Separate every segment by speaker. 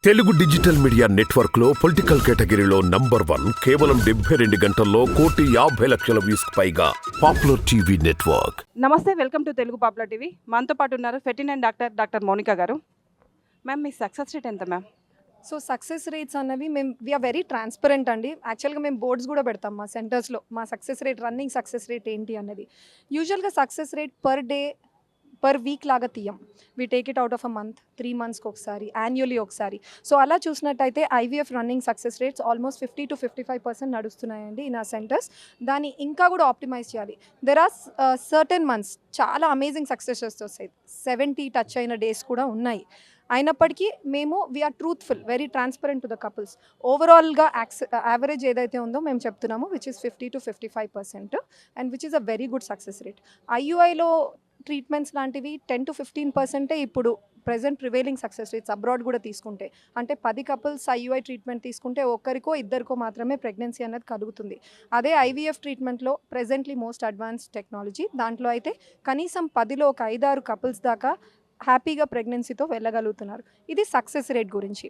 Speaker 1: Telugu digital media network లో political కేటగిరీలో number 1 కేవలం 72 గంటల్లో 1,50,00,000 వ్యూస్ పైగా పాపులర్ టీవీ నెట్వర్క్.
Speaker 2: నమస్తే, welcome to Telugu popular TV. మనతో పాటు ఉన్నారు ఫెర్టినైన్ డాక్టర్ మౌనిక గారు. మ్యామ్, మీ సక్సెస్ రేట్ ఎంత మ్యామ్?
Speaker 3: సో సక్సెస్ రేట్స్ అన్నవి మేము వీఆర్ వెరీ ట్రాన్స్పరెంట్ అండి. యాక్చువల్గా మేము బోర్డ్స్ కూడా పెడతాం మా సెంటర్స్లో, మా success rate, running success rate ఏంటి అన్నది. యూజువల్గా success rate per day per week లాగా తీయం. We take it out of a month, 3 monthsకి ఒకసారి, యాన్యువల్లీ ఒకసారి. సో అలా చూసినట్టయితే IVF running success rates almost 50 to 55% నడుస్తున్నాయండి ఇన్ ఆ సెంటర్స్. దాన్ని ఇంకా కూడా ఆప్టిమైజ్ చేయాలి. దెర్ ఆర్ సర్టెన్ మంత్స్ చాలా అమేజింగ్ సక్సెసెస్ వస్తాయి, 70 టచ్ అయిన డేస్ కూడా ఉన్నాయి. అయినప్పటికీ మేము we are truthful, very transparent to the couples. ఓవరాల్గా యావరేజ్ ఏదైతే ఉందో మేము చెప్తున్నాము, which is 50 to 55%, and which is a very good success rate. ఐయుఐలో ట్రీట్మెంట్స్ లాంటివి 10 to 15% ఇప్పుడు present prevailing success rates abroad కూడా తీసుకుంటే. అంటే 10 కపుల్స్ ఐయుఐ ట్రీట్మెంట్ తీసుకుంటే ఒక్కరికో ఇద్దరికో మాత్రమే ప్రెగ్నెన్సీ అనేది కలుగుతుంది. అదే ఐవీఎఫ్ ట్రీట్మెంట్లో ప్రెజెంట్లీ మోస్ట్ అడ్వాన్స్డ్ టెక్నాలజీ, దాంట్లో అయితే కనీసం 10లో ఒక 5-6 కపుల్స్ దాకా హ్యాపీగా ప్రెగ్నెన్సీతో వెళ్ళగలుగుతున్నారు. ఇది సక్సెస్ రేట్ గురించి.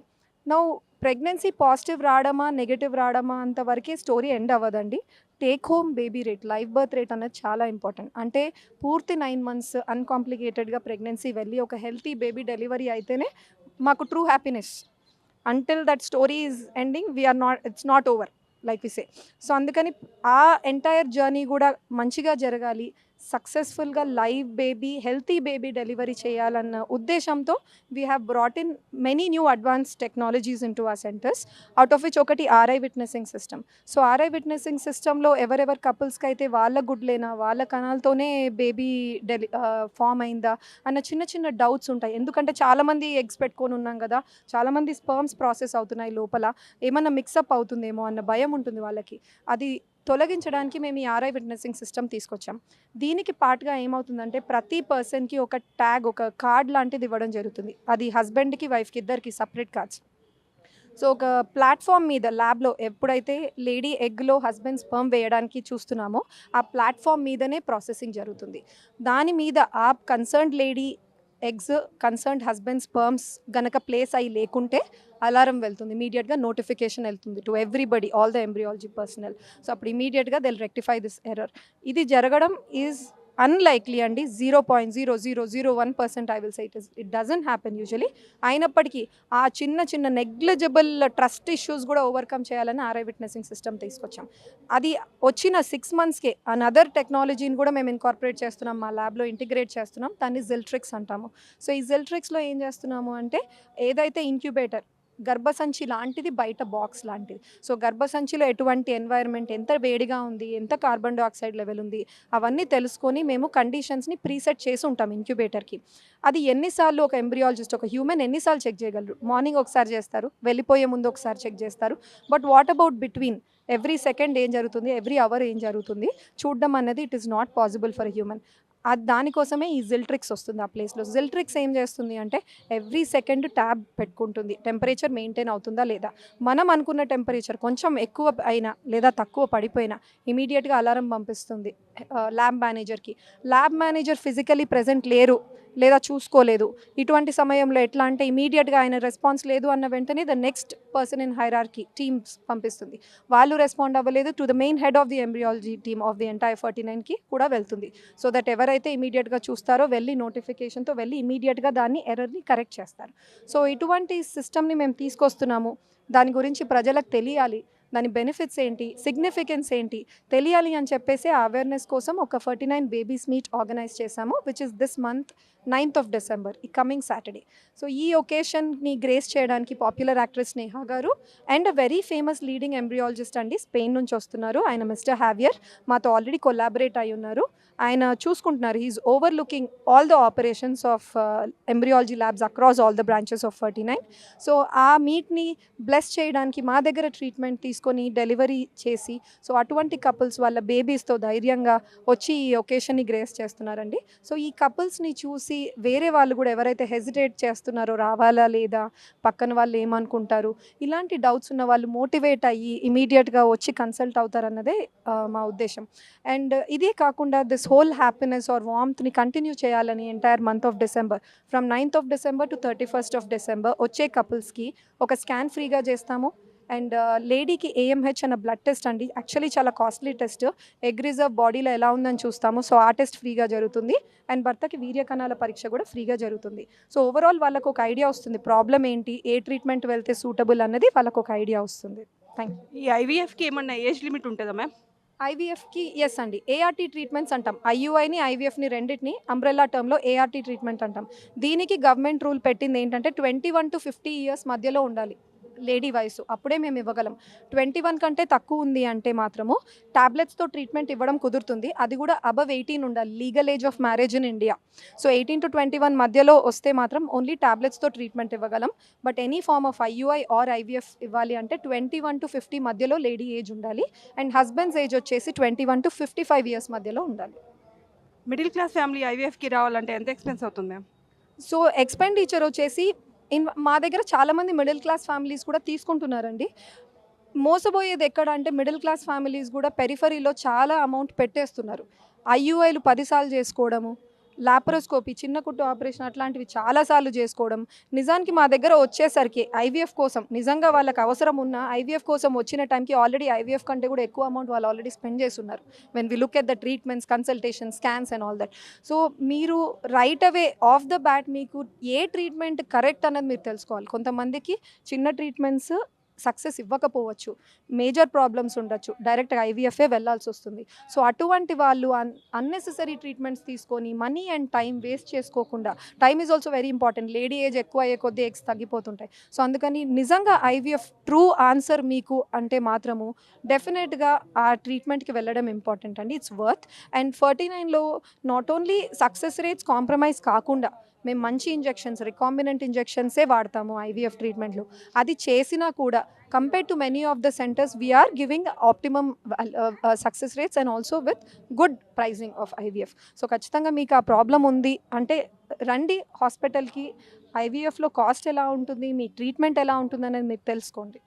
Speaker 3: నౌ ప్రెగ్నెన్సీ పాజిటివ్ రావడమా నెగటివ్ రావడమా అంతవరకే స్టోరీ ఎండ్ అవ్వదండి. Take home baby rate, live birth rate అనేది చాలా ఇంపార్టెంట్. అంటే పూర్తి 9 months అన్కాంప్లికేటెడ్గా ప్రెగ్నెన్సీ వెళ్ళి ఒక హెల్తీ బేబీ డెలివరీ అయితేనే మాకు true happiness. Until that story is ending, we're not, it's not over like we say. So అందుకని ఆ ఎంటైర్ జర్నీ కూడా మంచిగా జరగాలి, సక్సెస్ఫుల్గా live baby, healthy baby delivery చేయాలన్న ఉద్దేశంతో we have brought in many new advance technologies in to ఆ centres, out of which ఒకటి RI witnessing system. So RI witnessing సిస్టంలో ఎవరెవరి కపుల్స్కి అయితే వాళ్ళ గుడ్లేనా, వాళ్ళ కణాలతోనే బేబీ ఫామ్ అయిందా అన్న చిన్న చిన్న డౌట్స్ ఉంటాయి. ఎందుకంటే చాలామంది ఎగ్స్ పెట్టుకొని ఉన్నాం కదా, చాలామంది స్పర్మ్స్ ప్రాసెస్ అవుతున్నాయి లోపల, ఏమన్నా మిక్సప్ అవుతుందేమో అన్న భయం ఉంటుంది వాళ్ళకి. అది తొలగించడానికి మేము ఈ ఆర్ఐ విట్నెసింగ్ సిస్టమ్ తీసుకొచ్చాం. దీనికి పార్ట్గా ఏమవుతుందంటే ప్రతి పర్సన్కి ఒక ట్యాగ్, ఒక కార్డ్ లాంటిది ఇవ్వడం జరుగుతుంది. అది హస్బెండ్కి వైఫ్కి ఇద్దరికి సపరేట్ కార్డ్స్. సో ఒక ప్లాట్ఫామ్ మీద ల్యాబ్లో ఎప్పుడైతే లేడీ ఎగ్లో హస్బెండ్ స్పర్మ్ వేయడానికి చూస్తున్నామో ఆ ప్లాట్ఫామ్ మీదనే ప్రాసెసింగ్ జరుగుతుంది. దాని మీద ఆ concerned lady eggs, concerned husband sperms గనక ప్లేస్ అయ్యి లేకుంటే అలారం వెళ్తుంది, ఇమీడియట్గా నోటిఫికేషన్ వెళ్తుంది to everybody, all the embryology personal. So అప్పుడు ఇమీడియట్గా they will rectify this error. ఇది జరగడం ఈజ్ అన్లైక్లీ అండి, 0.0001% I will say it doesn't happen usually. అయినప్పటికీ ఆ చిన్న చిన్న నెగ్లిజిబుల్ ట్రస్ట్ ఇష్యూస్ కూడా ఓవర్కమ్ చేయాలని ఆర్ఐ విట్నెసింగ్ సిస్టమ్ తీసుకొచ్చాం. అది వచ్చిన 6 monthsకే అనదర్ టెక్నాలజీని కూడా మేము ఇన్కార్పొరేట్ చేస్తున్నాం, మా ల్యాబ్లో ఇంటిగ్రేట్ చేస్తున్నాం. దాన్ని జిల్ట్రిక్స్ అంటాము. సో ఈ జిల్ట్రిక్స్లో ఏం చేస్తున్నాము అంటే, ఏదైతే ఇంక్యుబేటర్ గర్భసంచి లాంటిది, బయట బాక్స్ లాంటిది. సో గర్భసంచిలో ఎటువంటి ఎన్వైర్న్మెంట్, ఎంత వేడిగా ఉంది, ఎంత కార్బన్ డైఆక్సైడ్ లెవెల్ ఉంది, అవన్నీ తెలుసుకొని మేము కండిషన్స్ని ప్రీసెట్ చేసి ఉంటాం ఇంక్యుబేటర్కి. అది ఎన్నిసార్లు ఒక ఎంబ్రియాలజిస్ట్, ఒక హ్యూమన్ ఎన్నిసార్లు చెక్ చేయగలరు? మార్నింగ్ ఒకసారి చేస్తారు, వెళ్ళిపోయే ముందు ఒకసారి చెక్ చేస్తారు. But what about between? Every second ఏం జరుగుతుంది, ఎవ్రీ అవర్ ఏం జరుగుతుంది చూడడం అనేది it is not possible for human. దానికోసమే ఈ జిల్ట్రిక్స్ వస్తుంది ఆ ప్లేస్లో. జిల్ట్రిక్స్ ఏం చేస్తుంది అంటే ఎవ్రీ సెకండ్ ట్యాబ్ పెట్టుకుంటుంది, టెంపరేచర్ మెయింటైన్ అవుతుందా లేదా. మనం అనుకున్న టెంపరేచర్ కొంచెం ఎక్కువ అయినా లేదా తక్కువ పడిపోయినా ఇమీడియట్గా అలారం పంపిస్తుంది ల్యాబ్ మేనేజర్కి. ల్యాబ్ మేనేజర్ ఫిజికలీ ప్రెజెంట్ లేరు లేదా చూసుకోలేదు, ఇటువంటి సమయంలో ఎట్లా అంటే ఇమీడియట్గా ఆయన రెస్పాన్స్ లేదు అన్న వెంటనే the next person in hierarchy teams పంపిస్తుంది. వాళ్ళు రెస్పాండ్ అవ్వలేదు, to the main head of the embryology team of the entire 49కి కూడా వెళ్తుంది. సో దట్ ఎవరైతే ఇమీడియట్గా చూస్తారో వెళ్ళి నోటిఫికేషన్తో వెళ్ళి ఇమీడియట్గా దాన్ని ఎర్రర్ని కరెక్ట్ చేస్తారు. సో ఇటువంటి సిస్టమ్ని మేము తీసుకొస్తున్నాము. దాని గురించి ప్రజలకు తెలియాలి, దాని బెనిఫిట్స్ ఏంటి, సిగ్నిఫికెన్స్ ఏంటి తెలియాలి అని చెప్పేసి ఆ అవేర్నెస్ కోసం ఒక 49 బేబీస్ మీట్ ఆర్గనైజ్ చేశాము, which is this month 9th of December, ఈ కమింగ్ సాటర్డే. సో ఈ ఒకేషన్ని గ్రేస్ చేయడానికి పాపులర్ యాక్ట్రెస్ నేహా గారు and very famous leading embryologist అండి, స్పెయిన్ నుంచి వస్తున్నారు. ఆయన మిస్టర్ హ్యావియర్, మాతో ఆల్రెడీ కొలాబరేట్ అయి ఉన్నారు. ఆయన చూసుకుంటున్నారు, he's over looking all the operations of embryology labs across all the branches of 49. So ఆ మీట్ని బ్లెస్ చేయడానికి మా దగ్గర ట్రీట్మెంట్ తీసుకొని డెలివరీ చేసి, సో అటువంటి కపుల్స్ వాళ్ళ బేబీస్తో ధైర్యంగా వచ్చి ఈ ఒకేషన్ని గ్రేస్ చేస్తున్నారండి. సో ఈ కపుల్స్ని చూసి వేరే వాళ్ళు కూడా ఎవరైతే హెజిటేట్ చేస్తున్నారో రావాలా లేదా, పక్కన వాళ్ళు ఏమనుకుంటారు, ఇలాంటి డౌట్స్ ఉన్న వాళ్ళు మోటివేట్ అయ్యి ఇమీడియట్గా వచ్చి కన్సల్ట్ అవుతారన్నదే మా ఉద్దేశం. అండ్ ఇదే కాకుండా దిస్ హోల్ హ్యాపీనెస్ ఆర్ వామ్త్ని కంటిన్యూ చేయాలని entire month of December from 9th of December to 31st of December వచ్చే కపుల్స్కి ఒక స్కాన్ ఫ్రీగా చేస్తాము. అండ్ లేడీకి AMH అన్న బ్లడ్ టెస్ట్ అండి, యాక్చువల్లీ చాలా కాస్ట్లీ టెస్ట్. ఎగ్ రిజర్వ్ బాడీలో ఎలా ఉందని చూస్తాము, సో ఆ టెస్ట్ ఫ్రీగా జరుగుతుంది. అండ్ భర్తకి వీర్య కణాల పరీక్ష కూడా ఫ్రీగా జరుగుతుంది. సో ఓవరాల్ వాళ్ళకు ఒక ఐడియా వస్తుంది ప్రాబ్లం ఏంటి, ఏ ట్రీట్మెంట్ వెళ్తే సూటబుల్ అన్నది వాళ్ళకు ఒక ఐడియా వస్తుంది. Thank you.
Speaker 2: ఈ ఐవీఎఫ్కి ఏమన్నా ఏజ్ లిమిట్ ఉంటుందా మ్యామ్?
Speaker 3: ఐవీఎఫ్కి ఎస్ అండి, ART ట్రీట్మెంట్స్ అంటాం. IUIని IVFని రెండింటిని అంబ్రెల్లా టర్మ్లో ART ట్రీట్మెంట్ అంటాం. దీనికి గవర్నమెంట్ రూల్ పెట్టింది ఏంటంటే 21 to 50 years మధ్యలో ఉండాలి లేడీ వయసు, అప్పుడే మేము ఇవ్వగలం. 21 కంటే తక్కువ ఉంది అంటే మాత్రము టాబ్లెట్స్తో ట్రీట్మెంట్ ఇవ్వడం కుదురుతుంది. అది కూడా అబవ్ 18 ఉండాలి, legal age of marriage in India. So 18 to 21 మధ్యలో వస్తే మాత్రం ఓన్లీ టాబ్లెట్స్తో ట్రీట్మెంట్ ఇవ్వగలం. But any form of IUI or IVF ఇవ్వాలి అంటే 21 to 50 మధ్యలో లేడీ ఏజ్ ఉండాలి. అండ్ హస్బెండ్స్ ఏజ్ వచ్చేసి 21 to 55 years మధ్యలో ఉండాలి.
Speaker 2: మిడిల్ క్లాస్ ఫ్యామిలీ ఐవీఎఫ్కి రావాలంటే ఎంత ఎక్స్పెన్స్ అవుతుంది మ్యామ్?
Speaker 3: సో ఎక్స్పెండిచర్ వచ్చేసి మా దగ్గర చాలామంది మిడిల్ క్లాస్ ఫ్యామిలీస్ కూడా తీసుకుంటున్నారండి. మోసపోయేది ఎక్కడ అంటే మిడిల్ క్లాస్ ఫ్యామిలీస్ కూడా పెరిఫరీలో చాలా అమౌంట్ పెట్టేస్తున్నారు. IUIలు 10 సార్లు చేసుకోవడము, లాప్రోస్కోపీ చిన్న కుట్టు ఆపరేషన్ అట్లాంటివి చాలాసార్లు చేసుకోవడం. నిజానికి మా దగ్గర వచ్చేసరికి IVF కోసం నిజంగా వాళ్ళకి అవసరం ఉన్న IVF కోసం వచ్చిన టైంకి ఆల్రెడీ IVF కంటే కూడా ఎక్కువ అమౌంట్ వాళ్ళు ఆల్రెడీ స్పెండ్ చేస్తున్నారు. When we look at the treatments, consultation, scans and all that. So మీరు right away off the bat మీకు ఏ ట్రీట్మెంట్ కరెక్ట్ అన్నది మీరు తెలుసుకోవాలి. కొంతమందికి చిన్న ట్రీట్మెంట్స్ సక్సెస్ ఇవ్వకపోవచ్చు, మేజర్ ప్రాబ్లమ్స్ ఉండొచ్చు, డైరెక్ట్గా IVFే వెళ్ళాల్సి వస్తుంది. సో అటువంటి వాళ్ళు అన్నెసెసరీ ట్రీట్మెంట్స్ తీసుకొని మనీ అండ్ టైం వేస్ట్ చేసుకోకుండా, time is also very important. Lady age ఎక్కువ అయ్యే కొద్దీ ఎగ్స్ తగ్గిపోతుంటాయి. సో అందుకని నిజంగా IVF ట్రూ ఆన్సర్ మీకు అంటే మాత్రము డెఫినెట్గా ఆ ట్రీట్మెంట్కి వెళ్ళడం ఇంపార్టెంట్ అండి. It's worth. అండ్ 49లో not only success rates compromise కాకుండా మేము మంచి ఇంజెక్షన్స్, రికాంబినెంట్ ఇంజెక్షన్సే వాడతాము IVF ట్రీట్మెంట్లో. అది చేసినా కూడా compare to many of the centres we're giving optimum success rates and also with good pricing of IVF. So ఖచ్చితంగా మీకు ఆ ప్రాబ్లం ఉంది అంటే రండి హాస్పిటల్కి. IVFలో కాస్ట్ ఎలా ఉంటుంది, మీ ట్రీట్మెంట్ ఎలా ఉంటుంది అనేది మీరు తెలుసుకోండి.